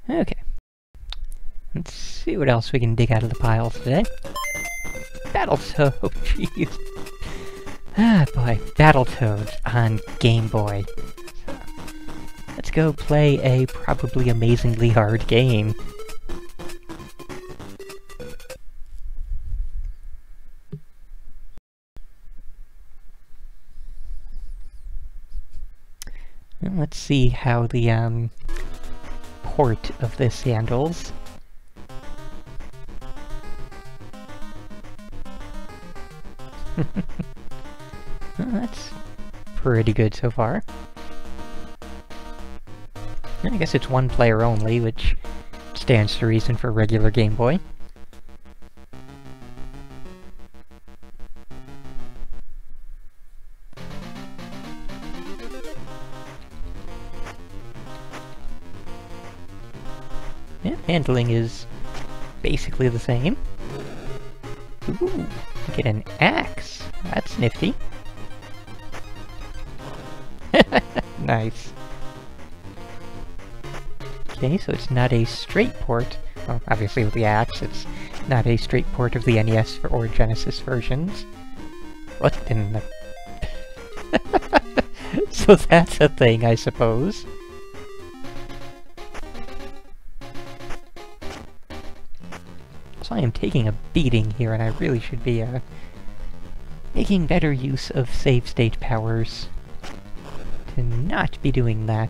Okay. Let's see what else we can dig out of the piles today. Battletoads, oh jeez. Ah boy, Battletoads on Game Boy. Let's go play a probably amazingly hard game. Well, let's see how the port of this handles. Well, that's pretty good so far. I guess it's one player only, which stands to reason for regular Game Boy. Yeah, handling is basically the same. Ooh, get an axe. That's nifty. Nice. Okay, so it's not a straight port. Well, obviously with the axe, it's not a straight port of the NES or Genesis versions. What in the... So that's a thing, I suppose. So I am taking a beating here, and I really should be, making better use of save state powers to not be doing that.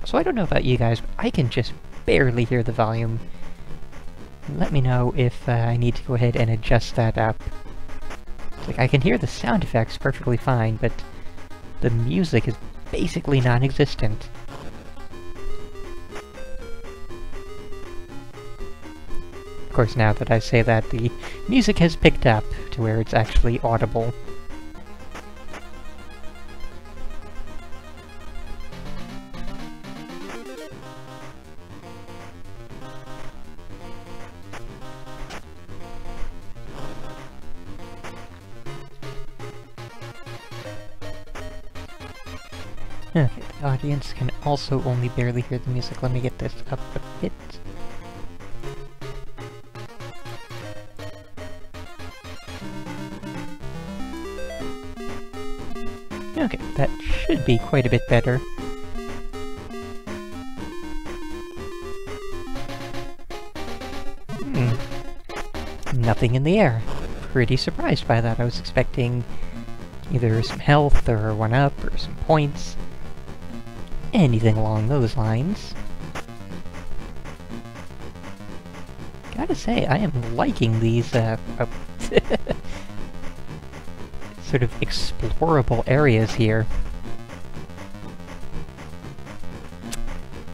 So I don't know about you guys, but I can just barely hear the volume. Let me know if I need to go ahead and adjust that up. It's like I can hear the sound effects perfectly fine, but the music is basically non-existent. Of course, now that I say that, the music has picked up to where it's actually audible. Okay, the audience can also only barely hear the music. Let me get this up a bit. Okay, that should be quite a bit better. Nothing in the air. Pretty surprised by that. I was expecting either some health, or a 1-up, or some points. Anything along those lines. Gotta say, I am liking these, sort of explorable areas here.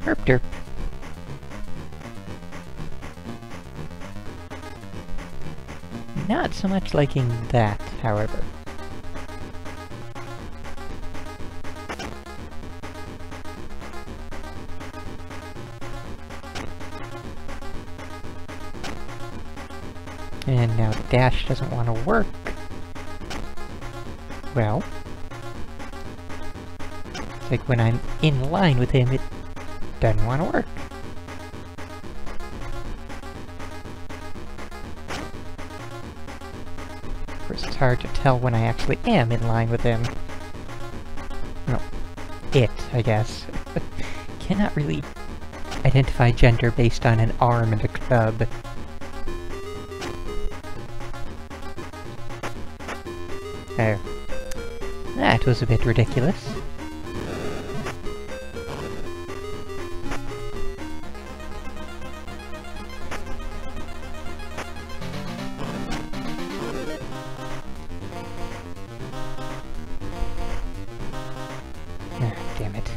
Herp derp. Not so much liking that, however. And now the dash doesn't want to work. Well, it's like when I'm in line with him, it doesn't want to work. Of course, it's hard to tell when I actually am in line with him. No, it, I guess. Cannot really identify gender based on an arm and a club. Oh. That was a bit ridiculous. Ah, damn it.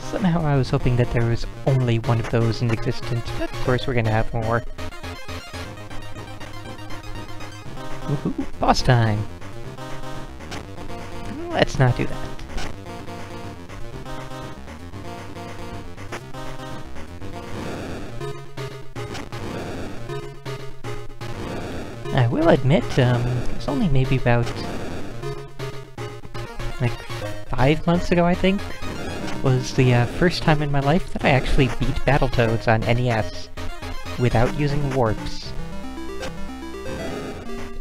Somehow I was hoping that there was only one of those in existence, but of course we're gonna have more. Woohoo! Boss time! Let's not do that. I will admit, it's only maybe about, like, 5 months ago, I think, was the first time in my life that I actually beat Battletoads on NES without using warps.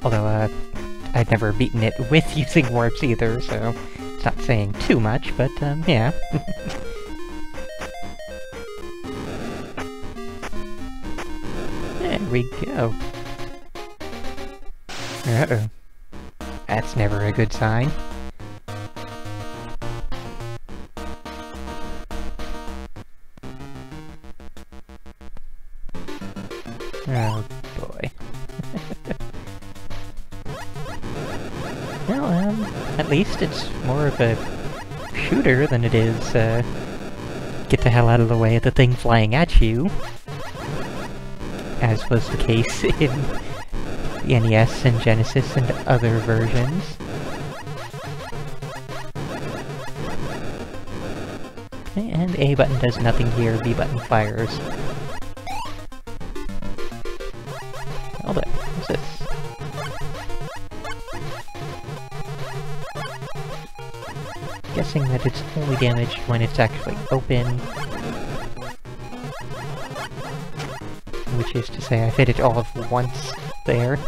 Although, I'd never beaten it with using warps either, so it's not saying too much, but, yeah. There we go. Uh-oh. That's never a good sign. Oh boy. Well, at least it's more of a shooter than it is, get the hell out of the way of the thing flying at you. As was the case in the NES and Genesis and other versions. Okay, and A button does nothing here, B button fires. Hold it, what's this? Guessing that it's only damaged when it's actually open. Which is to say, I've hit it all of once there.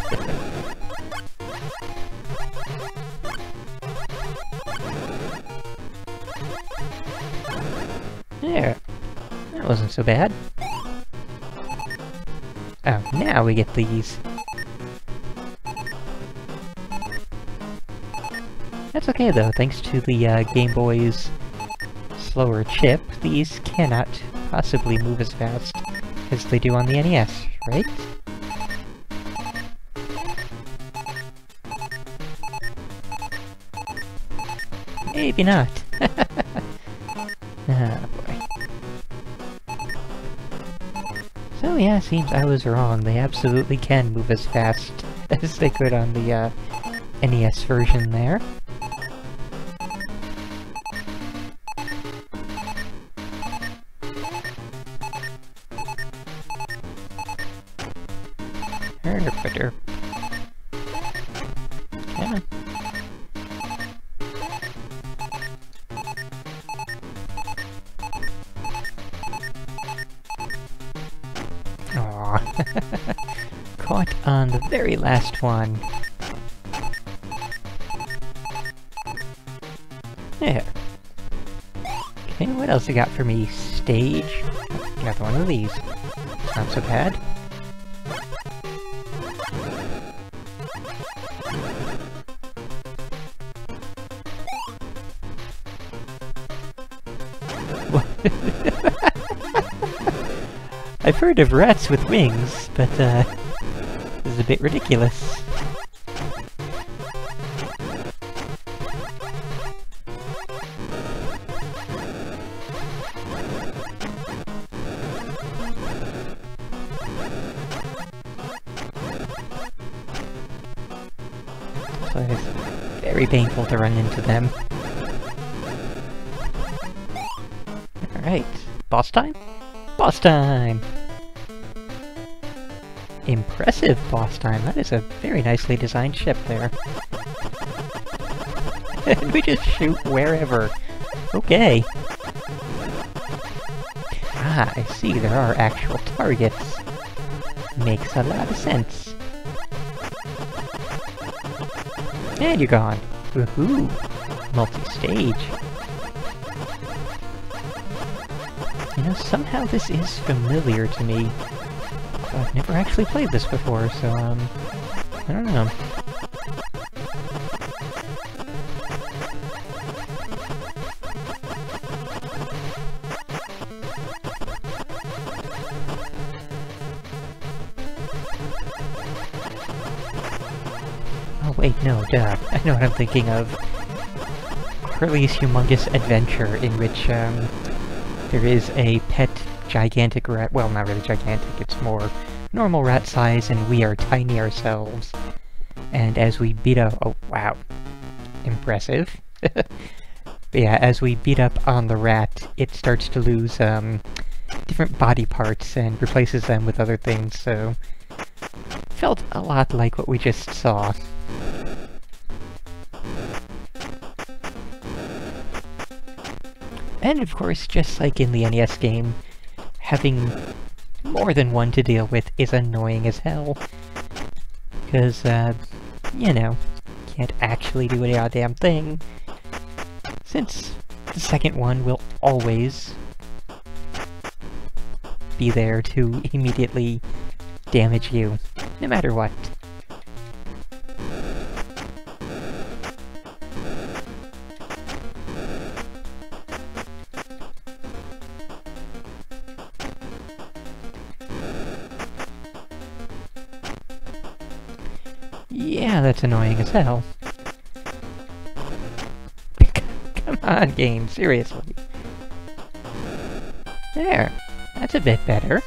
There. That wasn't so bad. Oh, now we get these. That's okay though, thanks to the Game Boy's slower chip, these cannot possibly move as fast as they do on the NES, right? Maybe not. Ah, boy. So yeah, seems I was wrong. They absolutely can move as fast as they could on the NES version there. Herp. Come on. Aww. Caught on the very last one. There. Okay, what else you got for me? Stage? Another one of these. Not so bad. I've heard of rats with wings, but, this is a bit ridiculous. So it's very painful to run into them. Alright, boss time? Boss time! Impressive boss time, that is a very nicely designed ship there. And we just shoot wherever. Okay. Ah, I see, there are actual targets. Makes a lot of sense. And you're gone. Woohoo! Multi-stage. You know, somehow this is familiar to me. I've never actually played this before, so, I don't know. Oh wait, no, duh. I know what I'm thinking of. Hurley's Humongous Adventure, in which, there is a pet gigantic rat, well, not really gigantic, it's more normal rat size, and we are tiny ourselves. And as we beat up, oh wow, impressive. But yeah, as we beat up on the rat, it starts to lose, different body parts and replaces them with other things, so felt a lot like what we just saw. And of course, just like in the NES game, having more than one to deal with is annoying as hell. Because, you know, can't actually do a goddamn thing, since the second one will always be there to immediately damage you, no matter what. Yeah, that's annoying as hell. Come on, game, seriously. There, that's a bit better.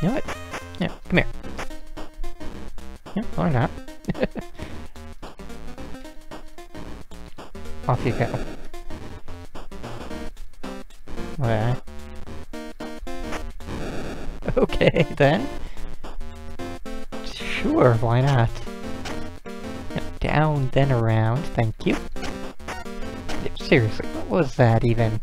You know what? Yeah, come here. Yeah, or not. Off you go. What? Okay, then. Sure, why not? Down, then around, thank you. Seriously, what was that even?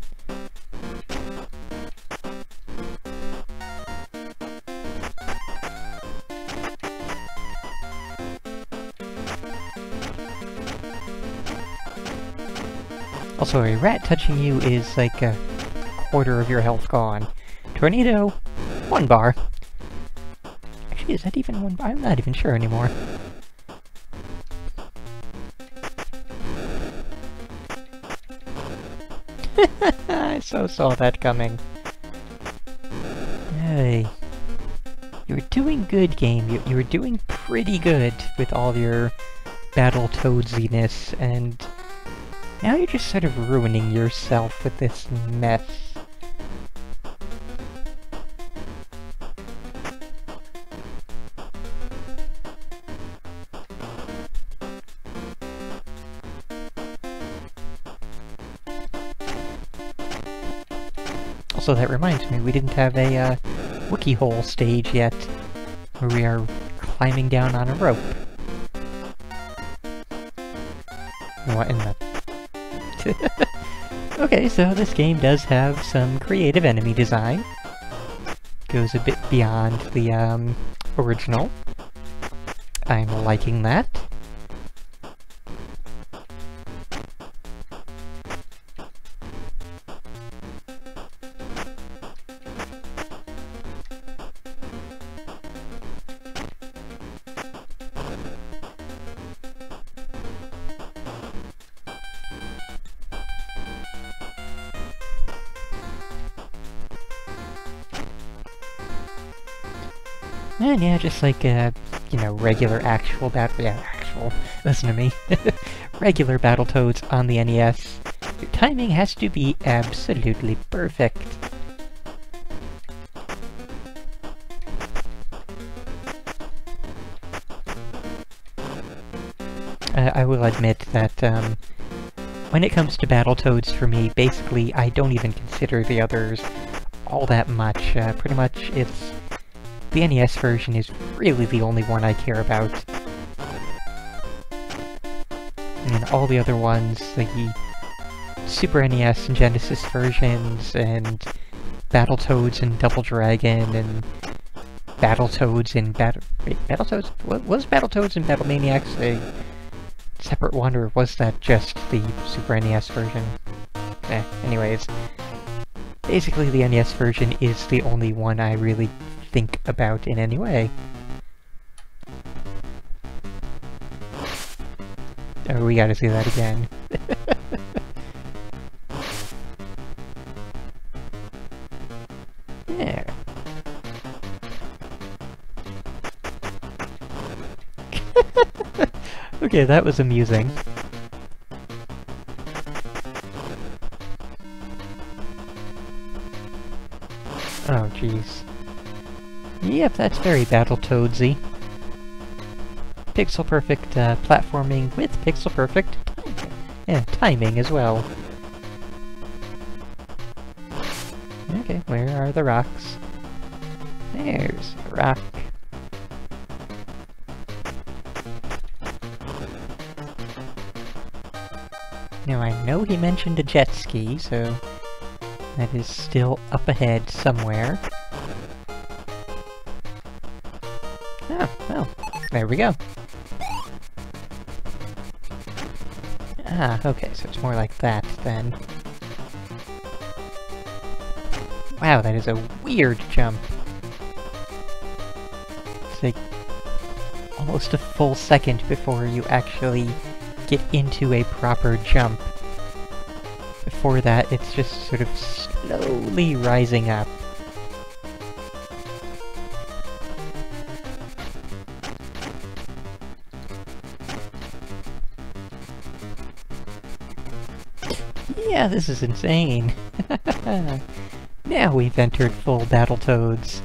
Also, a rat touching you is like a quarter of your health gone. Tornado, 1 bar. Actually, is that even 1 bar? I'm not even sure anymore. I so saw that coming. Hey. You were doing good, game. You were doing pretty good with all your Battletoadsiness, and now you're just sort of ruining yourself with this mess. Also, that reminds me, we didn't have a Wookiee hole stage yet, where we are climbing down on a rope. What in the... Okay, so this game does have some creative enemy design. Goes a bit beyond the, original. I'm liking that. And yeah, just like, you know, regular listen to me. Regular Battletoads on the NES, your timing has to be absolutely perfect. I will admit that, when it comes to Battletoads for me, basically, I don't even consider the others all that much. Pretty much, it's... The NES version is really the only one I care about. And all the other ones, the Super NES and Genesis versions, and Battletoads and Double Dragon, and Battletoads and Battletoads? What was Battletoads and Battlemaniacs a separate one, or was that just the Super NES version? Anyways. Basically, the NES version is the only one I really think about in any way. Oh, we gotta see that again. Yeah. Okay, that was amusing. Oh, jeez. Yep, that's very Battletoadsy. Pixel-perfect platforming with pixel-perfect timing as well. Okay, where are the rocks? There's a rock. Now I know he mentioned a jet ski, so that is still up ahead somewhere. Ah, well, there we go. Ah, okay, so it's more like that, then. Wow, that is a weird jump. It's like almost a full second before you actually get into a proper jump. Before that, it's just sort of slowly rising up. Yeah, this is insane. Now we've entered full Battletoads.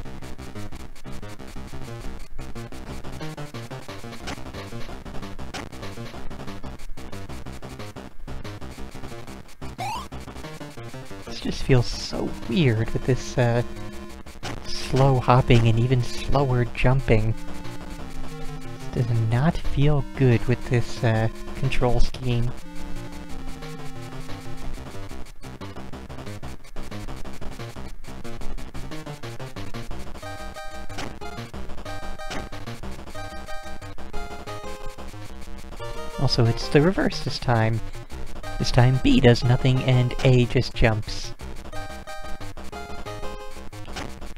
This just feels so weird with this, slow hopping and even slower jumping. This does not feel good with this, control scheme. Also, it's the reverse this time. This time B does nothing and A just jumps.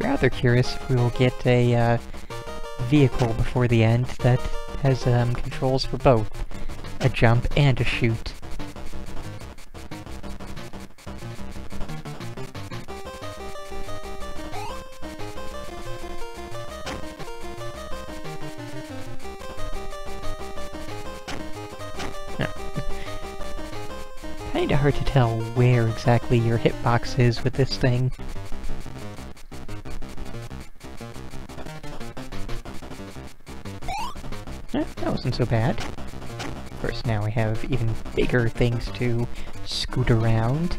Rather curious if we will get a vehicle before the end that has controls for both a jump and a shoot. Kinda hard to tell where exactly your hitbox is with this thing. That wasn't so bad. Of course, now we have even bigger things to scoot around.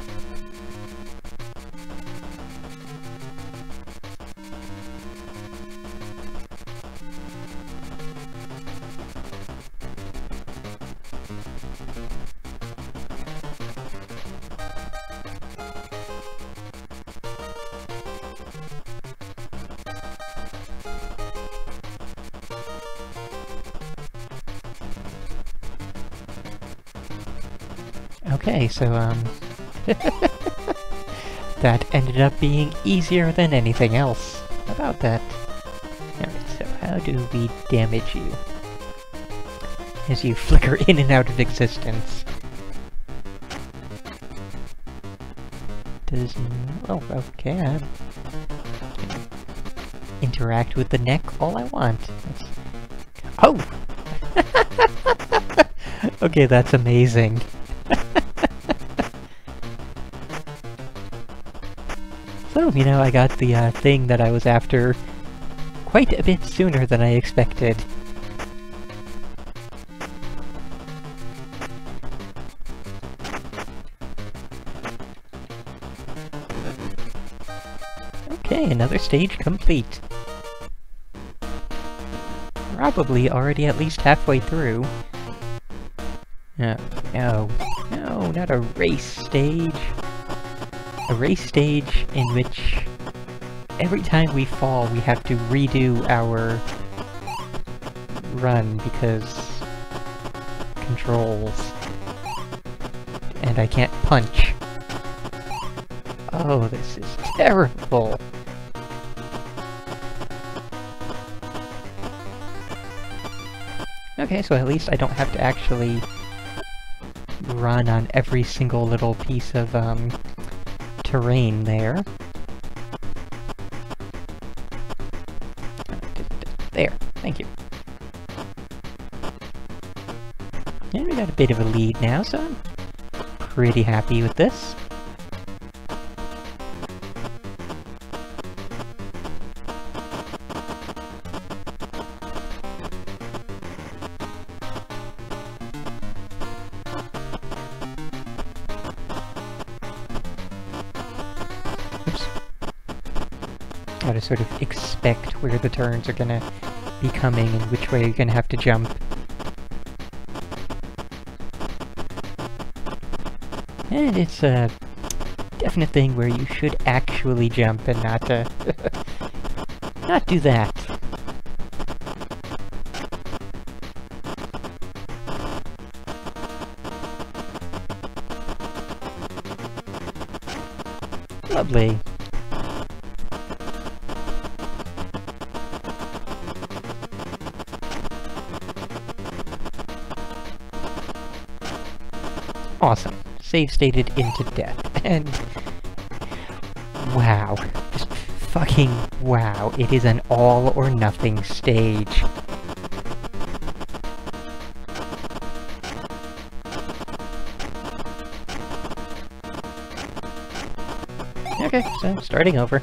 Okay, so, that ended up being easier than anything else. How about that? Alright, so how do we damage you? As you flicker in and out of existence. Does... oh, okay, I can interact with the neck all I want. That's... oh! Okay, that's amazing. So, you know, I got the thing that I was after quite a bit sooner than I expected. Okay, another stage complete. Probably already at least halfway through. No, not a race stage. A race stage in which every time we fall we have to redo our run because controls. And I can't punch. Oh, this is terrible. Okay, so at least I don't have to actually run on every single little piece of, terrain there. There, thank you. And we got a bit of a lead now, so I'm pretty happy with this. Gotta sort of expect where the turns are gonna be coming and which way you're gonna have to jump. And it's a definite thing where you should actually jump and not, not do that. Lovely. Awesome. Save stated into death. And... wow. Just fucking wow. It is an all-or-nothing stage. Okay, so starting over.